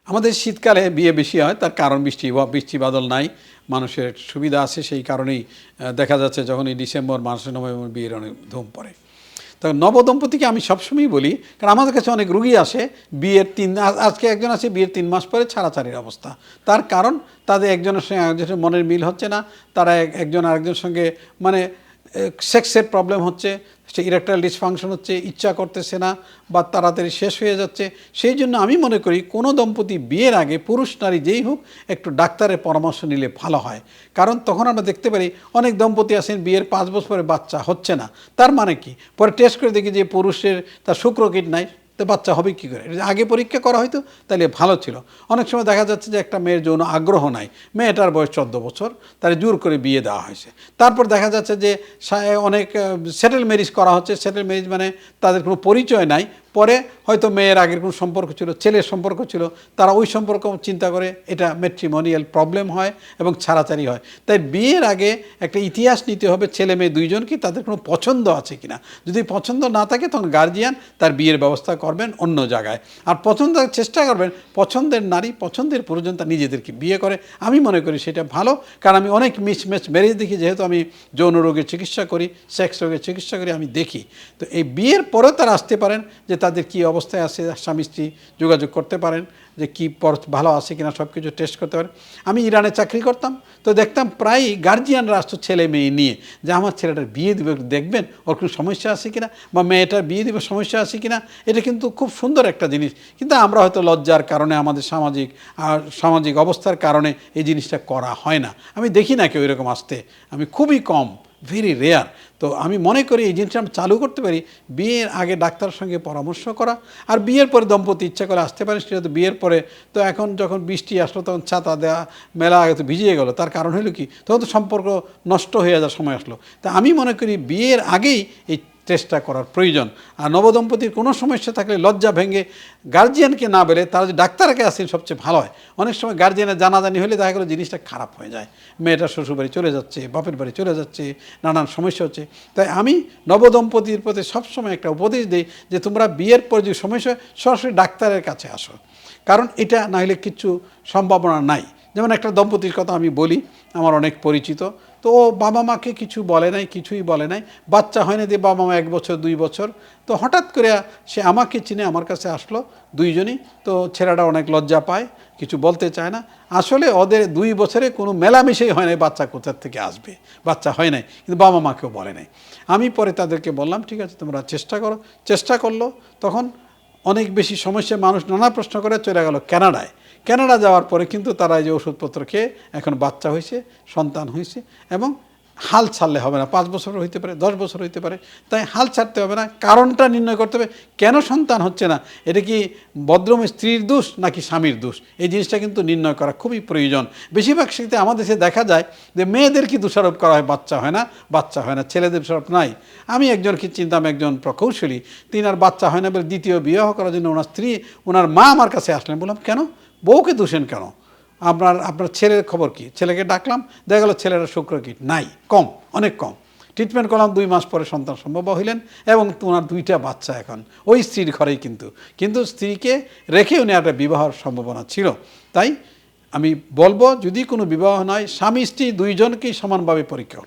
আমাদের শীতকালে বিয়ে বেশি হয়, তার কারণ বৃষ্টি বাদল নাই, মানুষের সুবিধা আছে, সেই কারণেই দেখা যাচ্ছে যখন এই ডিসেম্বর মাসে নভেম্বর বিয়ের অনেক ধুম পড়ে। তো নবদম্পতিকে আমি সবসময়ই বলি, কারণ আমাদের কাছে অনেক রুগী আসে বিয়ের আজকে একজন আছে বিয়ের 3 মাস পরে ছাড়াছাড়ির অবস্থা। তার কারণ তাদের একজনের সঙ্গে একজনের মনের মিল হচ্ছে না, তারা একজন আরেকজনের সঙ্গে মানে সেক্সের প্রবলেম হচ্ছে, সে ইরেকটাইল ডিসফাংশন হচ্ছে, ইচ্ছা করতেছে না বা তাড়াতাড়ি শেষ হয়ে যাচ্ছে। সেই জন্য আমি মনে করি কোনো দম্পতি বিয়ের আগে পুরুষ নারী যেই হোক একটু ডাক্তারের পরামর্শ নিলে ভালো হয়। কারণ তখন আমরা দেখতে পারি অনেক দম্পতি আছেন বিয়ের 5 বছর পরে বাচ্চা হচ্ছে না, তার মানে কি, পরে টেস্ট করে দেখি যে পুরুষের তার শুক্রকীট নাই, তো বাচ্চা হবে কী করে? আগে পরীক্ষা করা হয়তো তাহলে ভালো ছিল। অনেক সময় দেখা যাচ্ছে যে একটা মেয়ের যৌন আগ্রহ নাই, মেয়েটার বয়স 14 বছর, তাহলে জোর করে বিয়ে দেওয়া হয়েছে। তারপর দেখা যাচ্ছে যে অনেক সেটেল ম্যারেজ করা হচ্ছে। সেটেল ম্যারেজ মানে তাদের কোনো পরিচয় নাই, পরে হয়তো মেয়ের আগের কোনো সম্পর্ক ছিল, ছেলের সম্পর্ক ছিল, তারা ওই সম্পর্ক চিন্তা করে এটা ম্যাট্রিমোনিয়াল প্রবলেম হয় এবং ছাড়াছাড়ি হয়। তাই বিয়ের আগে একটা ইতিহাস নিতে হবে ছেলে মেয়ে দুইজনকে, তাদের কোনো পছন্দ আছে কিনা। যদি পছন্দ না থাকে তখন গার্জিয়ান তার বিয়ের ব্যবস্থা করবেন অন্য জায়গায়, আর পছন্দের চেষ্টা করবেন পছন্দের নারী পছন্দের পুরুষজন তার নিজেদেরকে বিয়ে করে। আমি মনে করি সেটা ভালো, কারণ আমি অনেক মিসম্যাচ ম্যারেজ দেখি, যেহেতু আমি যৌন রোগের চিকিৎসা করি, সেক্স রোগের চিকিৎসা করি, আমি দেখি। তো এই বিয়ের পরেও তারা আসতে পারেন যে তাদের কী অবস্থায় আছে, স্বামী স্ত্রী যোগাযোগ করতে পারেন যে কী ভালো আছে কিনা, সব কিছু টেস্ট করতে পারেন। আমি ইরানে চাকরি করতাম, তো দেখতাম প্রায়ই গার্জিয়ানরা আসতো ছেলে মেয়ে নিয়ে, যে আমার ছেলেটার বিয়ে দেবে, দেখবেন ওর কোনো সমস্যা আছে কিনা, বা মেয়েটার বিয়ে দেবে সমস্যা আছে কিনা। এটা কিন্তু খুব সুন্দর একটা জিনিস, কিন্তু আমরা হয়তো লজ্জার কারণে, আমাদের সামাজিক অবস্থার কারণে এই জিনিসটা করা হয় না। আমি দেখি না কেউ এরকম আসতে, আমি খুবই কম, ভেরি রেয়ার। তো আমি মনে করি এই জিনিসটা আমরা চালু করতে পারি, বিয়ের আগে ডাক্তারের সঙ্গে পরামর্শ করা, আর বিয়ের পরে দম্পতি ইচ্ছা করে আসতে পারে। সেটা তো বিয়ের পরে, তো এখন যখন বৃষ্টি আসলো তখন ছাতা দেওয়া, মেলা আগে তো ভিজিয়ে গেলো, তার কারণ হলো কি, তখন তো সম্পর্ক নষ্ট হয়ে যাওয়ার সময় আসলো। তা আমি মনে করি বিয়ের আগেই এই টেস্টটা করার প্রয়োজন। আর নবদম্পতির কোনো সমস্যা থাকলে লজ্জা ভেঙে গার্জিয়ানকে না বলে তারা যে ডাক্তারকে আসেন সবচেয়ে ভালো হয়। অনেক সময় গার্জিয়ানের জানাজানি হলে দেখা গেলো জিনিসটা খারাপ হয়ে যায়, মেয়েটা শ্বশুরবাড়ি চলে যাচ্ছে, বাপের বাড়ি চলে যাচ্ছে, নানান সমস্যা হচ্ছে। তাই আমি নবদম্পতির প্রতি সবসময় একটা উপদেশ দিই যে তোমরা বিয়ের পর যে সমস্যা, সরাসরি ডাক্তারের কাছে আসো, কারণ এটা না হলে কিচ্ছু সম্ভাবনা নাই। যেমন একটা দম্পতির কথা আমি বলি, আমার অনেক পরিচিত, তো ও বাবা মাকে কিছু বলে নাই, কিছুই বলে নাই, বাচ্চা হয় না, দিয়ে বাবা মা 1 বছর 2 বছর, তো হঠাৎ করে সে আমাকে চিনে আমার কাছে আসলো দুইজনই। তো ছেলেটা অনেক লজ্জা পায়, কিছু বলতে চায় না। আসলে ওদের 2 বছরে কোনো মেলামেশাই হয় নাই, বাচ্চা কোথার থেকে আসবে, বাচ্চা হয় নাই, কিন্তু বাবা মাকেও বলে নাই। আমি পরে তাদেরকে বললাম ঠিক আছে তোমরা চেষ্টা করো। চেষ্টা করলো, তখন অনেক বেশি সমস্যা, মানুষ নানা প্রশ্ন করে চলে গেল কানাডায়। কানাডা যাওয়ার পরে কিন্তু তারা এই যে ওষুধপত্র খেয়ে এখন বাচ্চা হয়েছে, সন্তান হয়েছে। এবং হাল ছাড়লে হবে না, 5 বছর হইতে পারে, 10 বছর হইতে পারে, তাই হাল ছাড়তে হবে না, কারণটা নির্ণয় করতে হবে কেন সন্তান হচ্ছে না। এটা কি ভদ্রমের স্ত্রীর দোষ নাকি স্বামীর দোষ, এই জিনিসটা কিন্তু নির্ণয় করা খুবই প্রয়োজন। বেশিরভাগ ক্ষেত্রে আমাদের দেশে দেখা যায় যে মেয়েদের কি দোষারোপ করা হয়, বাচ্চা হয় না, ছেলেদের দোষারোপ নাই। আমি একজনকে চিনতাম, একজন প্রকৌশলী, তিনি আর বাচ্চা হয় না বলে দ্বিতীয় বিবাহ করার জন্য ওনার মা আমার কাছে আসলেন। বললাম কেন, বউকে দোষেন কেন, আপনার ছেলের খবর কি? ছেলেকে ডাকলাম, দেখা গেল ছেলেরা শুক্রকীট নাই, কম, অনেক কম। ট্রিটমেন্ট করলাম, 2 মাস পরে সন্তান সম্ভব হইলেন, এবং ওনার 2টা বাচ্চা এখন ওই স্ত্রীর ঘরেই, কিন্তু স্ত্রীকে রেখে উনি একটা বিবাহের সম্ভাবনা ছিল। তাই আমি বলবো যদি কোনো বিবাহ নয়, স্বামী স্ত্রী দুইজনকেই সমানভাবে পরীক্ষা